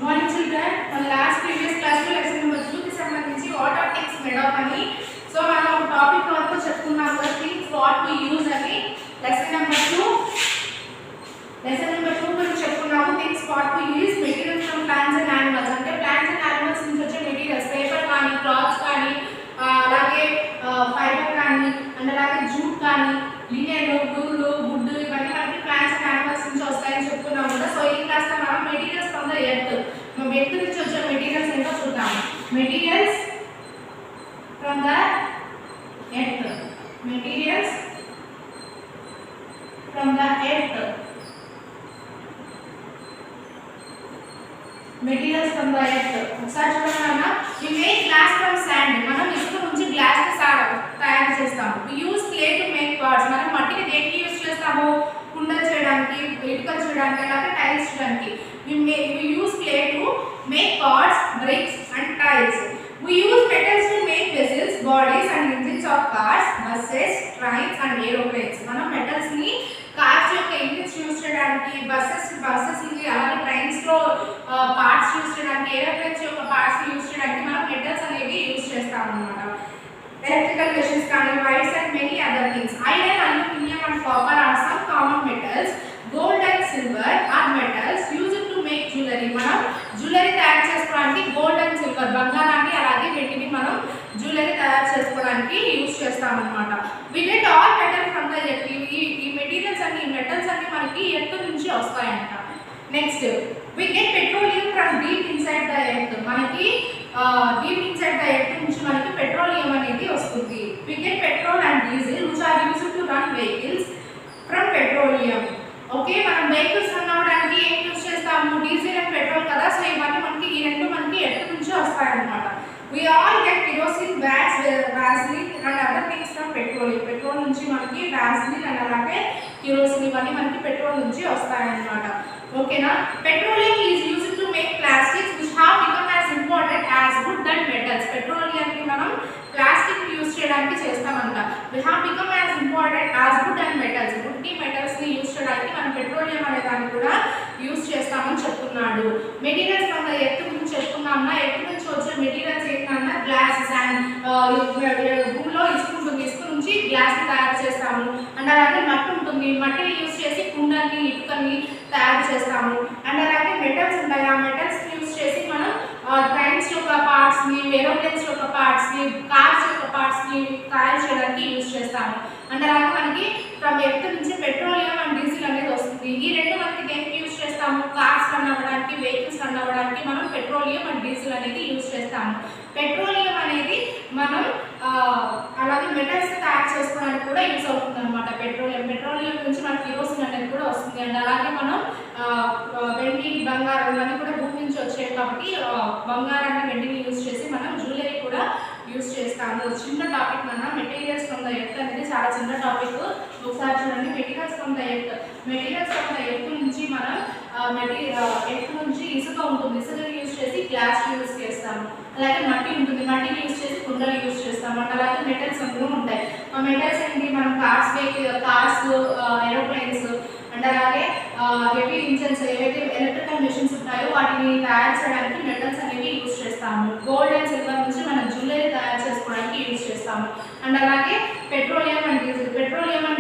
Morning children మన last previous class లో lesson number 2 కి సంబంధించి what are things made of అని సో మనం ఒక టాపిక్ వరకు చెప్పుకున్నాం కదా థింగ్స్ వాట్ వి యూజ్ అని లెసన్ నెంబర్ 2 గురించి చెప్పుకున్నాము things what we use materials from plants and animals అంటే ప్లాంట్స్ అండ్ యానిమల్స్ నుంచి వచ్చే మెటీరియల్స్ పేపర్ కానీ క్లాత్స్ కానీ అలాగే ఫైబర్ కానీ అండ్ అలాగే జూట్ కానీ లినెన్ నూలు గుడ్డు ఇవన్నీ మనకి ప్లాంట్స్ అండ్ యానిమల్స్ నుంచి వస్తాయని చెప్పుకున్నాం కదా సో ఈ క్లాస్ లో మనం materials from the earth earth నుంచి వచ్చే మెటీరియల్స్ ఏంటో చూద్దాం materials from the earth materials from the earth materials from the earth ఒకసారి చూడండి we make glass from sand మనం ఇసుక నుంచి గ్లాస్ తయారు చేస్తాము we use clay to make pots మనం మట్టిని దేనికి యూస్ చేస్తాము కుండలు చేయడానికి ఇటుకలు చేయడానికి అలాగే టైల్స్ చేయడానికి we use clay to make pots bricks and tiles we use metals to make vessels bodies and engines of cars buses trains and aeroplanes మనం metals ని కార్స్ యొక్క ఇంజిన్స్ యూస్ చేయడానికి బస్సెస్ ని అలాగే ట్రైన్స్ లో parts use చేయడానికి aeroplanes యొక్క parts use చేయడానికి మనం మెటల్స్ అనేవి యూస్ చేస్తాం అన్నమాట electrical machines కానీ wires and many other things iron aluminum and copper are some common metals gold and silver are metals used to make jewelry మనం jewellery తయారు చేసుకోవడానికి గోల్డ్ అండ్ సిల్వర్ బంగారాన్ని అలాగే వెండిని మనం జ్యువెలరీ తయారు చేసుకోవడానికి యూస్ చేస్తాం అన్నమాట we get all metal from the earth ఈ మెటీరియల్స్ అన్ని మెటల్స్ అన్ని మనకి ఎర్త్ నుంచి వస్తాయంట next we get petroleum from deep inside the earth మనకి deep inside the earth నుంచి మనకి పెట్రోలియం అనేది వస్తుంది we get petrol and diesel which are used to run vehicles from petroleum okay మనం వెహికల్స్ రన్ అవ్వడానికి ఏం యూస్ చేస్తాము diesel and petrol కదా సో ఇవన్నీ మనకి ఈ రెండు మనకి ఎర్త్ నుంచి వస్తాయి అన్నమాట we all get kerosene wax vaseline and other things from petroleum petrol నుంచి మనకి vaseline and అలాగే kerosene ఇవన్నీ మనకి పెట్రోల్ నుంచి వస్తాయి అన్నమాట ఓకేనా petroleum is used to make plastics which have become as important as wood and metals petroleum ని మనం ప్లాస్టిక్ యూస్ చేయడానికి చేస్తామంట we have become as important as wood and metals wood ని metals ని యూస్ చేయడానికి మనం పెట్రోలియం అనే దాన్ని కూడా యూస్ చేస్తామని చెప్తున్నాడు మెటీరియల్స్ ఫ్రమ్ ద ఎర్త్ గురించి చెప్పుకున్నామన్నా ఎర్త్ నుంచి వచ్చే మెటీరియల్స్ ఏంటన్నా గ్లాస్ అండ్ భూమిలో ఇసుక ఉంటుంది ఇసుక నుంచి గ్లాస్ తయారు చేస్తాము అండ్ అలాగే మట్టి ఉంటుంది మట్టిని యూస్ చేసి కుండల్ని ఇటుకల్ని తయారు చేస్తాము అండ్ అలాగే మెటల్స్ ఉంటాయి ఆ మెటల్స్ యూస్ చేసి మనం ట్రైన్స్ యొక్క పార్ట్స్ ని ఏరోప్లేన్స్ యొక్క పార్ట్స్ ని కార్స్ యొక్క పార్ట్స్ ని తయారు చేయడానికి యూస్ చేస్తాము అండ్ అలాగే మనకి ఫ్రమ్ ఎర్త్ నుంచి పెట్రోలియం అండ్ డీజిల్ అనేది వస్తుంది ఈ రెండు మనకి దేనికి యూస్ చేస్తాము కార్స్ రన్ అవ్వడానికి వెహికల్స్ రన్ అవ్వడానికి మనం పెట్రోలియం అండ్ డీజిల్ అనేది యూస్ చేస్తాము పెట్రోలియం అనేది మనం అలాగే మెటల్స్ తయారు చేసుకోవడానికి కూడా యూస్ అవుతుంది అనమాట పెట్రోలియం నుంచి మనకి కిరోసిన్ అనేది కూడా వస్తుంది అండ్ అలాగే మనం వెండి బంగారం ఇవన్నీ కూడా భూమి నుంచి వచ్చాయి కాబట్టి బంగారాన్ని వెండిని యూస్ చేసి మనం జ్యువెలరీ కూడా యూస్ చేస్తాము చిన్న టాపిక్ మన మెటీరియల్స్ ఫ్రమ్ ద ఎర్త్ అనేది చాలా చిన్న టాపిక్ ఒకసారి చూడండి మెటీరియల్స్ ఫ్రమ్ ద ఎర్త్ నుంచి మనం ఎర్త్ నుంచి ఇసుక ఉంటుంది ఇసుకని యూస్ చేసి గ్లాస్ యూస్ చేస్తాము అలాగే మట్టి ఉంటుంది మట్టిని యూస్ చేసి కుండలు యూస్ చేస్తాము అండ్ అలాగే మెటల్స్ అందులో ఉంటాయి ఆ మెటల్స్ ఏంటి మనం కార్స్ ఏరోప్లేన్స్ అండ్ అలాగే హెవీ ఇంజన్స్ ఏవైతే ఎలక్ట్రికల్ మెషిన్స్ ఉంటాయో వాటిని తయారు చేయడానికి మెటల్స్ అనేవి యూస్ చేస్తాము గోల్డ్ అండ్ సిల్వర్ నుంచి మనం జ్యువెలరీ తయారు చేసుకోవడానికి యూస్ చేస్తాము అండ్ అలాగే పెట్రోలియం అండ్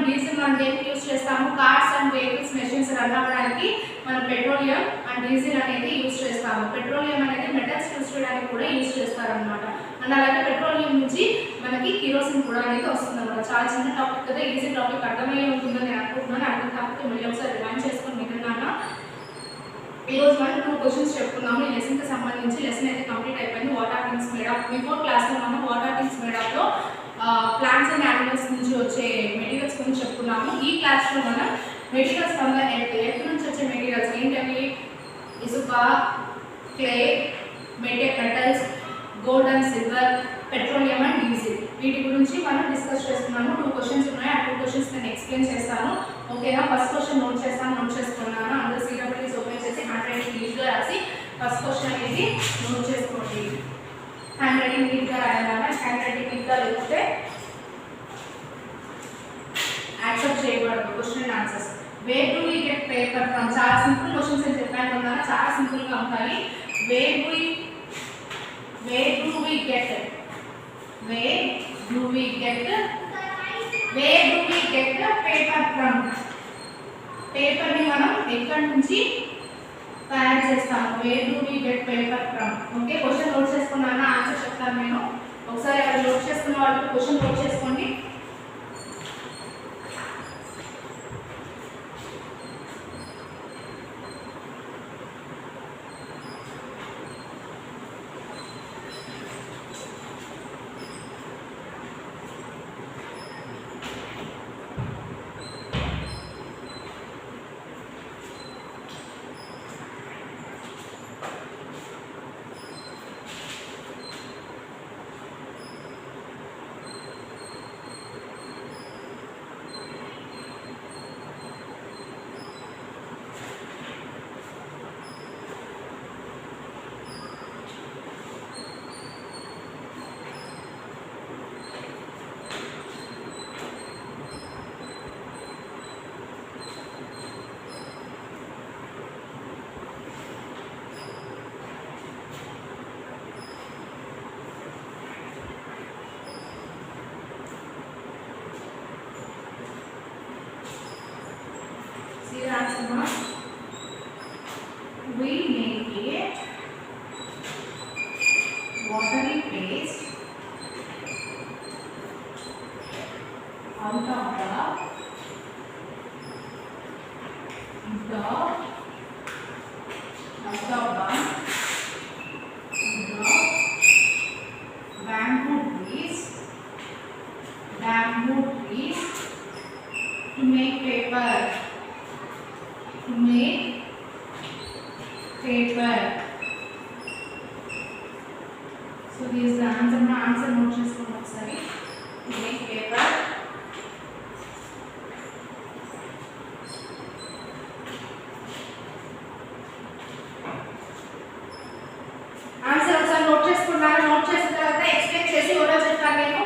డీజిల్ మనం దేనికి యూస్ చేస్తాము cars and vehicles machines run అవ్వడానికి మనం పెట్రోలియం అండ్ డీజిల్ అనేది యూస్ చేస్తాము పెట్రోలియం అనేది మెటల్స్ యూస్ చేయడానికి కూడా యూస్ చేస్తారనమాట అండ్ అలాగే పెట్రోలియం నుంచి మనకి కిరోసిన్ కూడా అనేది వస్తుంది అనమాట చాలా చిన్న టాపిక్ కదా ఈజీ టాపిక్ అర్థమయ్యే ఉంటుందని నేను అనుకుంటున్నాను అర్థం కాకపోతే మళ్ళీ ఒకసారి రిమైండ్ చేసుకొని మిగిలినాను ఈరోజు మనం 2 క్వశ్చన్స్ చెప్పుకున్నాము ఈ లెసన్కి సంబంధించి లెసన్ అయితే కంప్లీట్ అయిపోయింది what are things made of before క్లాస్లో మనం వాట్ ఆర్ థింగ్స్ మేడ్ ఆఫ్లో ప్లాంట్స్ అండ్ యానిమల్స్ నుంచి వచ్చే మెటీరియల్స్ గురించి చెప్పుకున్నాము ఈ క్లాస్లో మనం మెటీరియల్స్ ఫ్రమ్ ద ఎర్త్ నుంచి వచ్చే మెటీరియల్స్ ఏంటవి ఇసుక clay metals gold and silver petroleum and diesel వీటి గురించి మనం డిస్కస్ చేస్తున్నాము 2 క్వశ్చన్స్ ఉన్నాయి ఆ 2 క్వశ్చన్స్ నేను ఎక్స్ప్లెయిన్ చేస్తాను ఓకేనా ఫస్ట్ క్వశ్చన్ నోట్ చేసుకున్నాను అందరూ సీడబ్ల్యూస్ ఓపెన్ చేసి హ్యాండ్ రైటింగ్ నీట్గా రాసి ఫస్ట్ క్వశ్చన్ అనేది నోట్ చేసుకోండి హ్యాండ్ రైటింగ్ నీట్గా రాయాలన్నా హ్యాండ్ రైటింగ్ నీట్గా లేకపోతే యాక్సెప్ట్ చేయబడదు question and answers where do we get paper from చాలా సింపుల్ క్వశ్చన్స్ అని చెప్పాను కదా చాలా సింపుల్గా ఉంటాయి where do we get paper from? Paper ని మనం ఎక్కడి నుంచి తయారు చేస్తాము? where do we get paper from? Okay, question note చేసుకున్నాను, ఆన్సర్ చెప్తాను నేను. ఒకసారి అక్కడ నోట్ చేసుకున్న వాళ్ళు క్వశ్చన్ నోట్ చేసుకోండి. We make a watery paste out of the bamboo trees to make paper. So this is the answer. My answer note చేసుకోండి ఒకసారి. To make paper. ఆన్సర్ ఒకసారి నోట్ చేసుకున్నారా? నోట్ చేసిన తర్వాత ఎక్స్ప్లెయిన్ చేసి ఎవరో చెప్తాను నేను.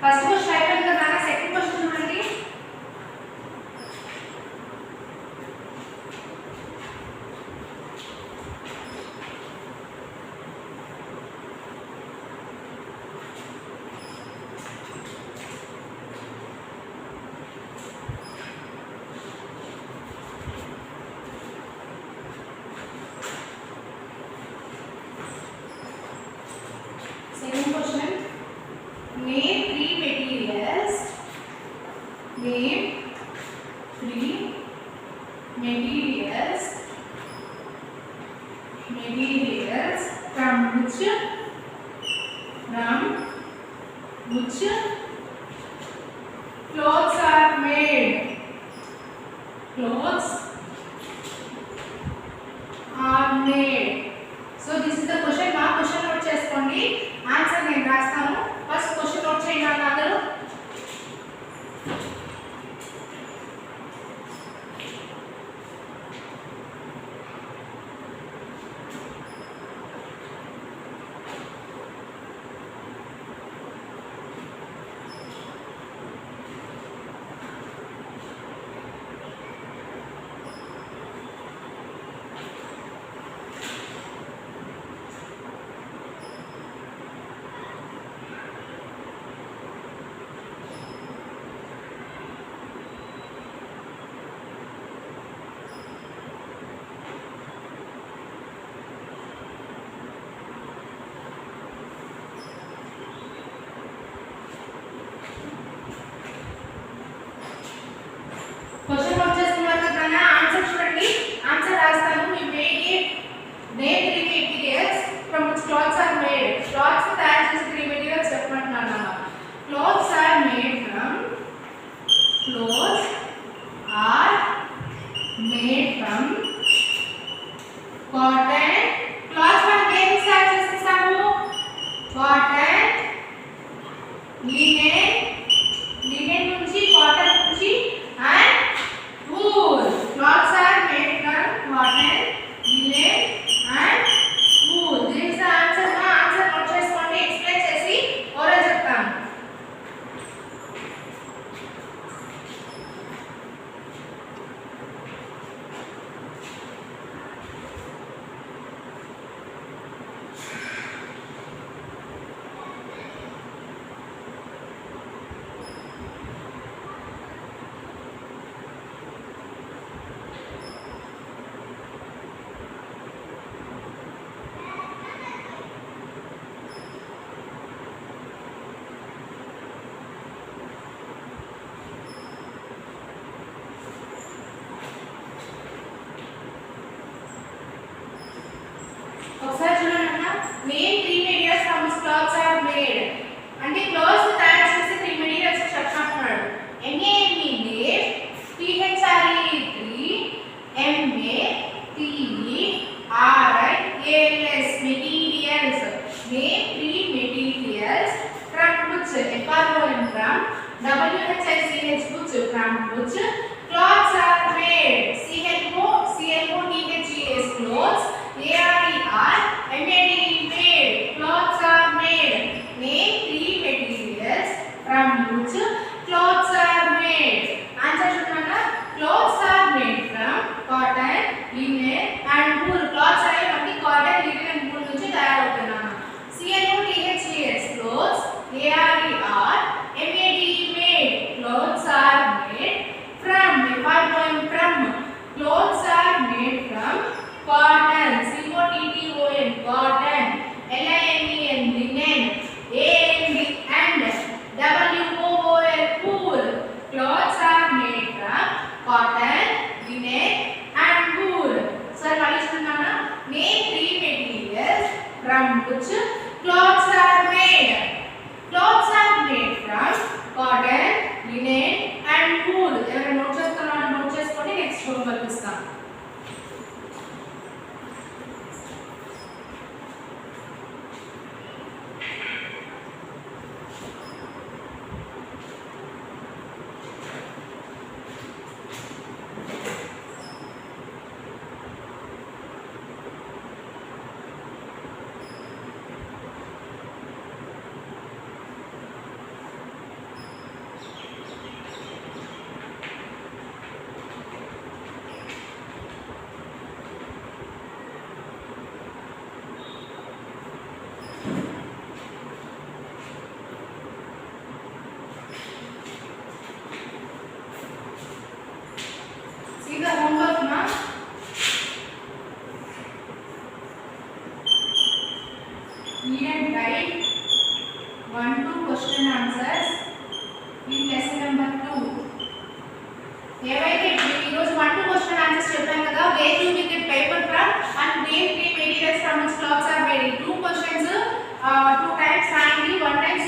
ఫస్ట్ క్వశ్చన్ అయిపోయింది కదా సెకండ్ క్వశ్చన్ చూడండి. Second question, name three materials. Name three materials. Materials from which clothes are made. Clothes are made. So this is the question. మా క్వశ్చన్ నోట్ చేసుకోండి. ఆన్సర్ నేను రాస్తాను. ఫస్ట్ క్వశ్చన్ నోట్ చేయండి అందరూ. Question note చేసుకున్నారు కదా answer చూడండి. Answer రాస్తాను. మీ made name three materials from which clothes are made. Clothes తయారు చేసే త్రీ మెటీరియల్స్ చెప్పమంటున్నాను. Clothes are made from cotton. Clothes మనం దేని తయారు చేస్తాము? కాటన్, లినెన్ నుంచి కాటన్ నుంచి and wool. Clothes are made from cotton, linen and wool. This is the answer. నా ఆన్సర్ నోట్ చేసుకోండి. ఎక్స్ప్లెయిన్ చేసి ఓరల్ చెప్తాను. ఒకసారి చూడండి అన్న. Name three materials from which clothes are made. అంటే క్లాత్స్ తయారు చేసే త్రీ మెటీరియల్స్ చెప్తున్నాడు. NAME name, PHRE 3, METERIALS materials. Name three materials from which FROM from WHICH which from which clothes are made. CLOTHES clothes. ARER made. Clothes are made. Name three materials from which clothes are made. Answer చూడండి. Clothes are made from cotton, linen and wool. Clothes are మనకి cotton, linen and wool నుంచి తయారవుతున్నాయి. CLOTHES clothes. ARER made. Clothes are made from. From. Clothes are made from cotton. COTTON cotton. LINEN linen. AND WOOL wool. Clothes are made from cotton, linen and wool. Sir, valishunana. Name three materials from which clothes are made. Clothes 1 2 question answers in lesson number 2. ఏవైతే ఈ రోజు 1 2 question answers చెప్పాం కదా. Where you will get paper from and where three materials from which clothes are made. 2 questions 2 times రాయండి, 1 time